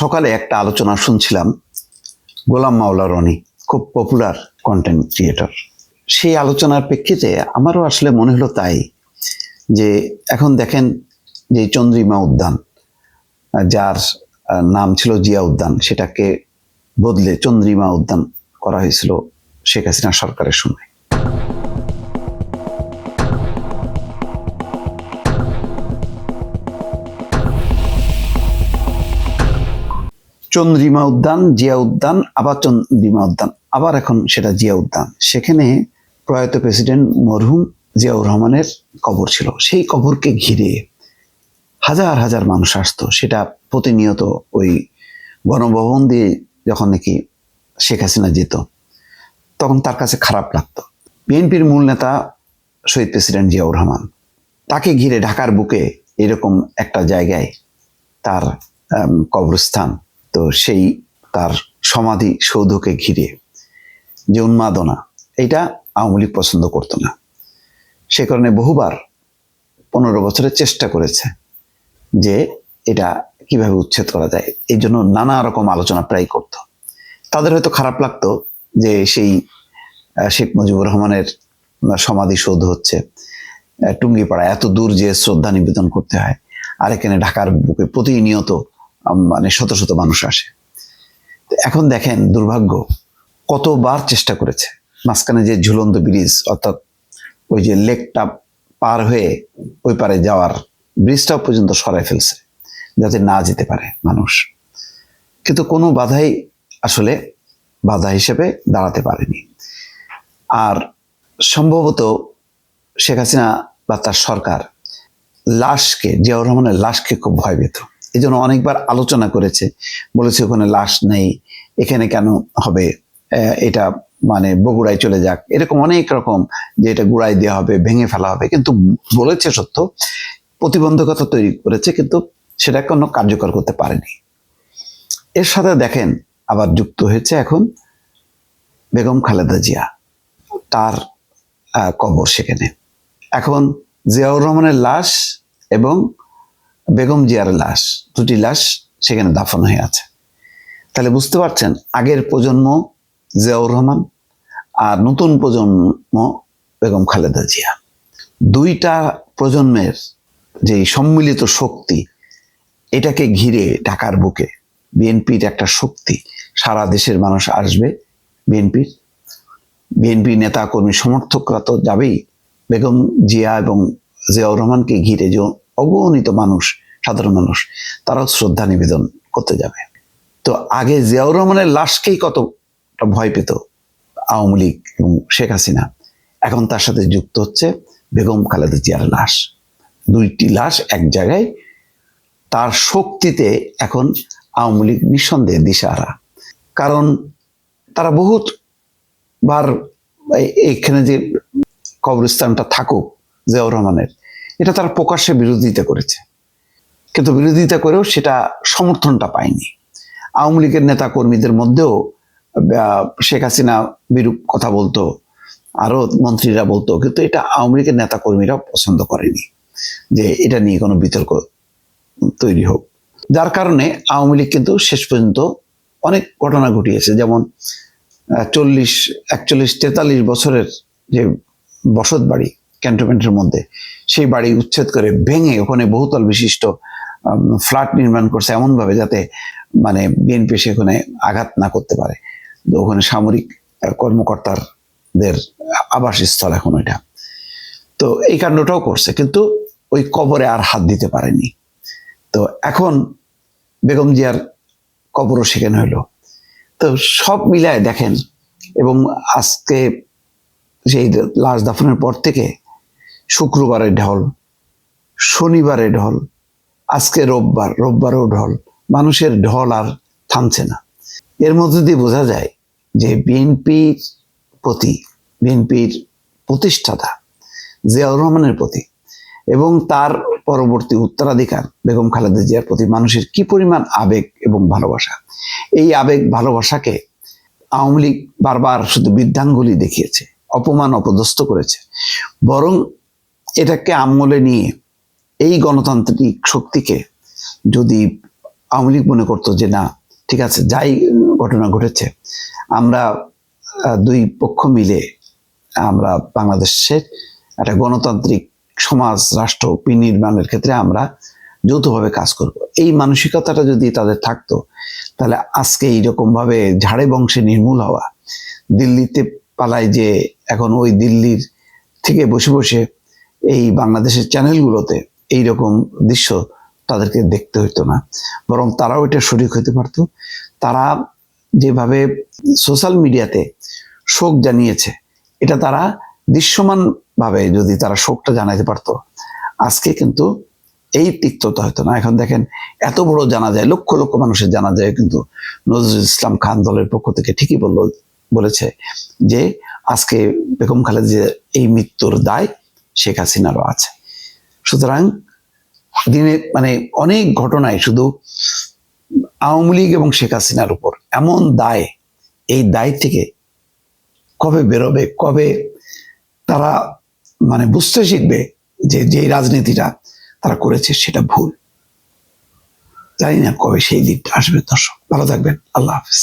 সকালে একটা আলোচনা শুনছিলাম, গোলাম মাওলা রনি খুব পপুলার কন্টেন্ট ক্রিয়েটর। সেই আলোচনার প্রেক্ষিতে আমারও আসলে মনে হলো তাই, যে এখন দেখেন যে চন্দ্রিমা উদ্যান, যার নাম ছিল জিয়া উদ্যান, সেটাকে বদলে চন্দ্রিমা উদ্যান করা হয়েছিল শেখ হাসিনা সরকারের সময়। চন্দ্রিমা উদ্যান, জিয়া উদ্যান, আবার চন্দ্রিমা উদ্যান, আবার এখন সেটা জিয়া উদ্যান। সেখানে প্রয়াত প্রেসিডেন্ট মরহুম জিয়াউর রহমানের কবর ছিল। সেই কবরকে ঘিরে হাজার হাজার মানুষ আসতো। সেটা প্রতিনিয়ত ওই গণভবন দিয়ে যখন নাকি শেখ হাসিনা যেত, তখন তার কাছে খারাপ লাগতো। বিএনপির মূল নেতা শহীদ প্রেসিডেন্ট জিয়াউর রহমান, তাকে ঘিরে ঢাকার বুকে এরকম একটা জায়গায় তার কবরস্থান, তো সেই তার সমাধি সৌধকে ঘিরে যে উন্মাদনা, এটা আওয়ামী লীগ পছন্দ করতো না। সে কারণে বহুবার 15 বছরের চেষ্টা করেছে যে এটা কিভাবে উচ্ছেদ করা যায়। এই জন্য নানা রকম আলোচনা প্রায় করত। তাদের হয়তো খারাপ লাগতো যে সেই শেখ মুজিবুর রহমানের সমাধি সৌধ হচ্ছে টুঙ্গিপাড়া, এত দূর যে শ্রদ্ধা নিবেদন করতে হয়, আর এখানে ঢাকার বুকে প্রতিনিয়ত মানে শত শত মানুষ আসে। এখন দেখেন দুর্ভাগ্য, কতবার চেষ্টা করেছে মাঝখানে যে ঝুলন্ত ব্রিজ, অর্থাৎ ওই যে লেকটা পার হয়ে ওই পারে যাওয়ার ব্রিজটাও পর্যন্ত সরাই ফেলছে যাতে না যেতে পারে মানুষ, কিন্তু কোনো বাধাই আসলে বাধা হিসেবে দাঁড়াতে পারেনি। আর সম্ভবত শেখ হাসিনা বা তার সরকার লাশকে, জিয়াউর রহমানের লাশকে খুব ভয় পেত। এই জন্য অনেকবার আলোচনা করেছে, বলেছে ওখানে লাশ নেই, এখানে কেন হবে, এটা মানে বগুড়ায় চলে যাক, এরকম অনেক রকম, যে এটা গুড়াই দেওয়া হবে, ভেঙে ফেলা হবে। কিন্তু বলেছে সত্য, প্রতিবন্ধকতা তৈরি করেছে, কিন্তু সেটা কোনো কার্যকর করতে পারেনি। এর সাথে দেখেন আবার যুক্ত হয়েছে এখন বেগম খালেদা জিয়া, তার কবর সেখানে। এখন জিয়াউর রহমানের লাশ এবং বেগম জিয়ার লাশ, দুটি লাশ সেখানে দাফন হয়ে আছে। তাহলে বুঝতে পারছেন, আগের প্রজন্ম জিয়াউর রহমান আর নতুন প্রজন্ম বেগম খালেদা জিয়া, দুইটা প্রজন্মের যে সম্মিলিত শক্তি, এটাকে ঘিরে ঢাকার বুকে বিএনপির একটা শক্তি, সারা দেশের মানুষ আসবে বিএনপি নেতা কর্মী সমর্থকরা তো যাবেই, বেগম জিয়া এবং জিয়াউর রহমানকে ঘিরে যে অগণিত মানুষ, সাধারণ মানুষ, তারাও শ্রদ্ধা নিবেদন করতে যাবে। তো আগে জিয়াউর রহমানের লাশকেই কতটা ভয় পেত আওয়ামী লীগ এবং শেখ হাসিনা, এখন তার সাথে যুক্ত হচ্ছে বেগম খালেদা জিয়ার লাশ। দুইটি লাশ এক জায়গায়, তার শক্তিতে এখন আওয়ামী লীগ নিঃসন্দেহে দিশাহারা। কারণ তারা বহুত বার এইখানে যে কবরস্থানটা থাকুক জিয়াউর রহমানের, এটা তারা প্রকাশ্যে বিরোধিতা করেছে, কিন্তু বিরোধিতা করেও সেটা সমর্থনটা পায়নি। আওয়ামী লীগের নেতা কর্মীদের মধ্যেও শেখ হাসিনা বিরূপ কথা বলতো, আরো মন্ত্রীরা বলতো, কিন্তু এটা আওয়ামী লীগের নেতা কর্মীরা পছন্দ করেনি যে এটা নিয়ে কোনো বিতর্ক তৈরি হোক। যার কারণে আওয়ামী লীগ কিন্তু শেষ পর্যন্ত অনেক ঘটনা ঘটিয়েছে, যেমন 40, 41, 43 বছরের যে বসত বাড়ি ক্যান্টনমেন্টের মধ্যে, সেই বাড়ি উচ্ছেদ করে ভেঙে ওখানে বহুতল বিশিষ্ট ফ্ল্যাট নির্মাণ করছে এমনভাবে যাতে মানে বিএনপি সেখানে আঘাত না করতে পারে। ওখানে সামরিক কর্মকর্তাদের আবাসস্থল এখন ওইটা। তো এই কাণ্ডটাও করছে, কিন্তু ওই কবরে আর হাত দিতে পারেনি। তো এখন বেগম জিয়ার কবরও সেখানে হলো। তো সব মিলায় দেখেন, এবং আজকে সেই লাশ দাফনের পর থেকে শুক্রবারে ঢল, শনিবারে ঢল, আজকে রোববারেও ঢল, মানুষের ঢল আর থামছে না। এর মধ্যে দিয়ে বোঝা যায় যে বিএনপির প্রতিষ্ঠাতা জিয়াউর রহমানের প্রতি এবং তার পরবর্তী উত্তরাধিকার বেগম খালেদা জিয়ার প্রতি মানুষের কি পরিমাণ আবেগ এবং ভালোবাসা। এই আবেগ ভালোবাসাকে আওয়ামী লীগ বারবার শুধু বৃদ্ধাঙ্গুলি দেখিয়েছে, অপমান অপদস্থ করেছে, বরং এটাকে আমলে নিয়ে এই গণতান্ত্রিক শক্তিকে যদি আওয়ামী লীগ মনে করতো যে না, ঠিক আছে, যাই ঘটনা ঘটেছে, আমরা দুই পক্ষ মিলে আমরা বাংলাদেশের একটা গণতান্ত্রিক সমাজ রাষ্ট্র বিনির্মাণের ক্ষেত্রে আমরা যৌথভাবে কাজ করব। এই মানসিকতাটা যদি তাদের থাকতো, তাহলে আজকে এইরকম ভাবে ঝাড়ে বংশে নির্মূল হওয়া, দিল্লিতে পালায় যে এখন ওই দিল্লির থেকে বসে বসে এই বাংলাদেশের চ্যানেলগুলোতে এইরকম দৃশ্য তাদেরকে দেখতে হইতো না, বরং তারাও এটা শরিক হতে পারতো। তারা যেভাবে সোশ্যাল মিডিয়াতে শোক জানিয়েছে, এটা তারা দৃশ্যমান ভাবে যদি তারা শোকটা জানাইতে পারতো, আজকে কিন্তু এই তিক্ততা হতো না। এখন দেখেন, এত বড় জানা যায়, লক্ষ লক্ষ মানুষের জানা যায়, কিন্তু নজরুল ইসলাম খান দলের পক্ষ থেকে ঠিকই বলেছে যে আজকে বেগম খালেদা এই মৃত্যুর দায় শেখ হাসিনারও আছে। সুতরাং দিনে মানে অনেক ঘটনায় শুধু আওয়ামী লীগ এবং শেখ হাসিনার উপর এমন দায়, এই দায় থেকে কবে বেরোবে, কবে তারা মানে বুঝতে শিখবে যে যে রাজনীতিটা তারা করেছে সেটা ভুল, জানি না কবে সেই দিকটা আসবে। দর্শক ভালো থাকবেন, আল্লাহ হাফেজ।